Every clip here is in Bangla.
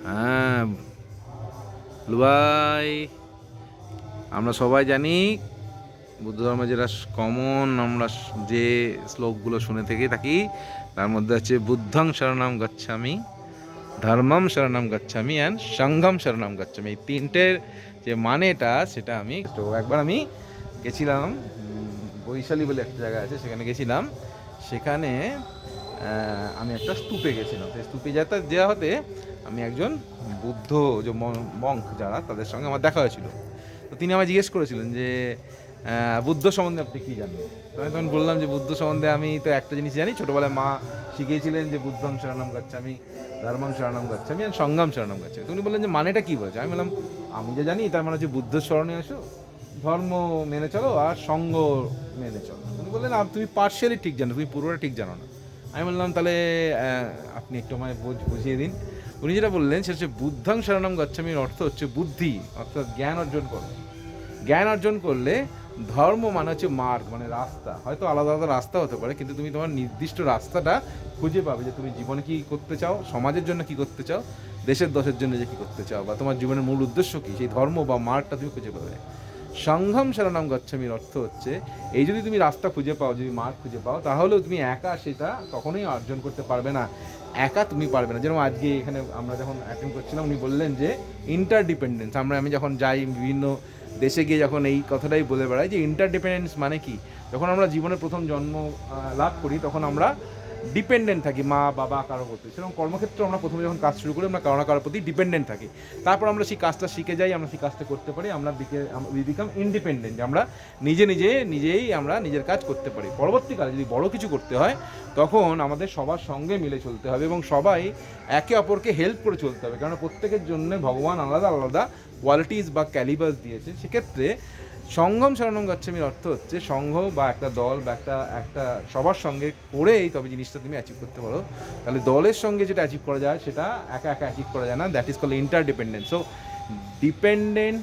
হ্যাঁ লুবাই, আমরা সবাই জানি বুদ্ধ ধর্মে যেটা কমন, আমরা যে শ্লোকগুলো শুনে থেকে থাকি তার মধ্যে আছে বুদ্ধং শরণম গচ্ছামি, ধর্মম শরণম গচ্ছামি অ্যান্ড সংঘম শরণম গচ্ছামি। এই তিনটের যে মানেটা সেটা আমি তো একবার আমি গেছিলাম বৈশালী বলে একটা জায়গা আছে, সেখানে গেছিলাম। সেখানে আমি একটা স্তূপে গেছিলাম। সেই স্তূপে যাওয়া হতে আমি একজন বুদ্ধ যে মঙ্ক যারা, তাদের সঙ্গে আমার দেখা হয়েছিল। তো তিনি আমায় জিজ্ঞেস করেছিলেন যে বুদ্ধ সম্বন্ধে আপনি কী জানেন। তো আমি তখন বললাম যে বুদ্ধ সম্বন্ধে আমি তো একটা জিনিস জানি, ছোটোবেলায় মা শিখিয়েছিলেন যে বুদ্ধং শরণম গচ্ছামি, ধর্মং শরণম গচ্ছামি আর সংঘম শরণম গচ্ছামি। তো উনি বললেন যে মানেটা কী বলছে। আমি বললাম আমি যা জানি তার মানে হচ্ছে বুদ্ধ শরণে আসো, ধর্ম মেনে চলো আর সঙ্গ মেনে চলো। উনি বললেন তুমি পার্শিয়ালি ঠিক জানো, তুমি পুরোটা ঠিক জানো না। আমি বললাম তাহলে আপনি একটু আমায় বুঝিয়ে দিন। উনি যেটা বললেন সেটা হচ্ছে বুদ্ধং শরণম গচ্ছামির অর্থ হচ্ছে বুদ্ধি, অর্থাৎ জ্ঞান অর্জন করো। জ্ঞান অর্জন করলে ধর্ম মানে হচ্ছে মার্গ, মানে রাস্তা। হয়তো আলাদা আলাদা রাস্তা হতে পারে, কিন্তু তুমি তোমার নির্দিষ্ট রাস্তাটা খুঁজে পাবে যে তুমি জীবনে কী করতে চাও, সমাজের জন্য কী করতে চাও, দেশের দশের জন্য যে কী করতে চাও, বা তোমার জীবনের মূল উদ্দেশ্য কী, সেই ধর্ম বা মার্গটা তুমি খুঁজে পাবে। সংঘম শরণম গচ্ছামির অর্থ হচ্ছে এই যদি তুমি রাস্তা খুঁজে পাও, যদি মার্গ খুঁজে পাও, তাহলেও তুমি একা সেটা কখনোই অর্জন করতে পারবে না। একা তুমি পারবে না। যেরকম আজকে এখানে আমরা যখন অ্যাটেন্ড করছিলাম, উনি বললেন যে ইন্টারডিপেন্ডেন্স। আমি যখন যাই বিভিন্ন দেশে গিয়ে যখন এই কথাটাই বলে বেড়াই যে ইন্টারডিপেন্ডেন্স মানে কি। যখন আমরা জীবনে প্রথম জন্ম লাভ করি তখন আমরা ডিপেন্ডেন্ট থাকি মা বাবা কারো প্রতি। সেরকম কর্মক্ষেত্রে আমরা প্রথমে যখন কাজ শুরু করি আমরা কারো না কারোর প্রতি ডিপেন্ডেন্ট থাকি। তারপর আমরা সেই কাজটা শিখে যাই, আমরা সেই কাজটা করতে পারি, আমরা বিকাম ইন্ডিপেন্ডেন্ট। আমরা নিজেই আমরা নিজের কাজ করতে পারি। পরবর্তীকালে যদি বড় কিছু করতে হয় তখন আমাদের সবার সঙ্গে মিলে চলতে হবে এবং সবাই একে অপরকে হেল্প করে চলতে হবে, কারণ প্রত্যেকের জন্য ভগবান আলাদা আলাদা কোয়ালিটিস বা ক্যালিবার্স দিয়েছে। সেক্ষেত্রে সংঘম শরণম গচ্ছামির অর্থ হচ্ছে সংঘ বা একটা দল বা একটা সবার সঙ্গে করেই তবে জিনিসটা তুমি অ্যাচিভ করতে পারো। তাহলে দলের সঙ্গে যেটা অ্যাচিভ করা যায় সেটা একা একা অ্যাচিভ করা যায় না। That is called interdependent. So dependent,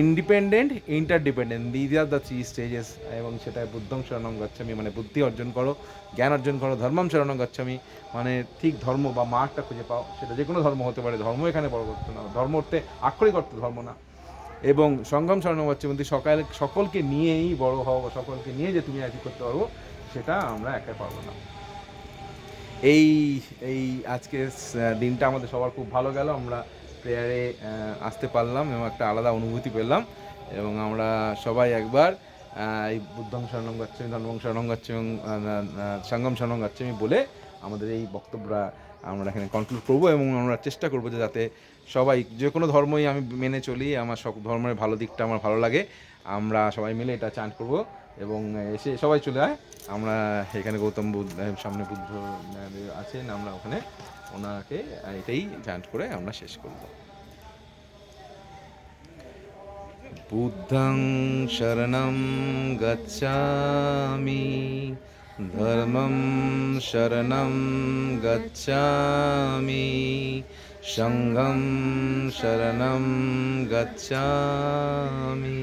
independent, interdependent, these are the three stages. এবং সেটা বুদ্ধং শরণম গচ্ছামি মানে বুদ্ধি অর্জন করো, জ্ঞান অর্জন করো। ধর্মম শরণম গচ্ছামি মানে ঠিক ধর্ম বা মার্গটা খুঁজে পাও। সেটা যে কোনো ধর্ম হতে পারে, ধর্ম এখানে বড় করতে না, ধর্ম অর্থে আক্ষরিক অর্থ ধর্ম না। এবং সংগ্রাম শরণম গচ্ছামি সকলকে নিয়েই বড় হও, বা সকলকে নিয়ে যে তুমি অ্যাচিভ করতে পারবো সেটা আমরা একা পারবো না। এই এই আজকের দিনটা আমাদের সবার খুব ভালো গেল। আমরা প্রেয়ারে আসতে পারলাম এবং একটা আলাদা অনুভূতি পেলাম। এবং আমরা সবাই একবার এই বুদ্ধং শরণম গচ্ছামি, ধর্মং শরণম গচ্ছামি, সংঘম শরণম গচ্ছামি বলে আমাদের এই বক্তব্যটা আমরা এখানে কনক্লুড করবো। এবং আমরা চেষ্টা করবো যে যাতে সবাই, যে কোনো ধর্মই আমি মেনে চলি, আমার সব ধর্মের ভালো দিকটা আমার ভালো লাগে, আমরা সবাই মিলে এটা চান্ট করবো। এবং এসে সবাই চলে আয়, আমরা এখানে গৌতম বুদ্ধ সামনে বুদ্ধ আছেন, আমরা ওখানে ওনাকে এটাই চান্ট করে আমরা শেষ করব। বুদ্ধং শরণম গচ্ছামি, ধর্মম শরণম গচ্ছামি, সংঘম শরণম গচ্ছামি।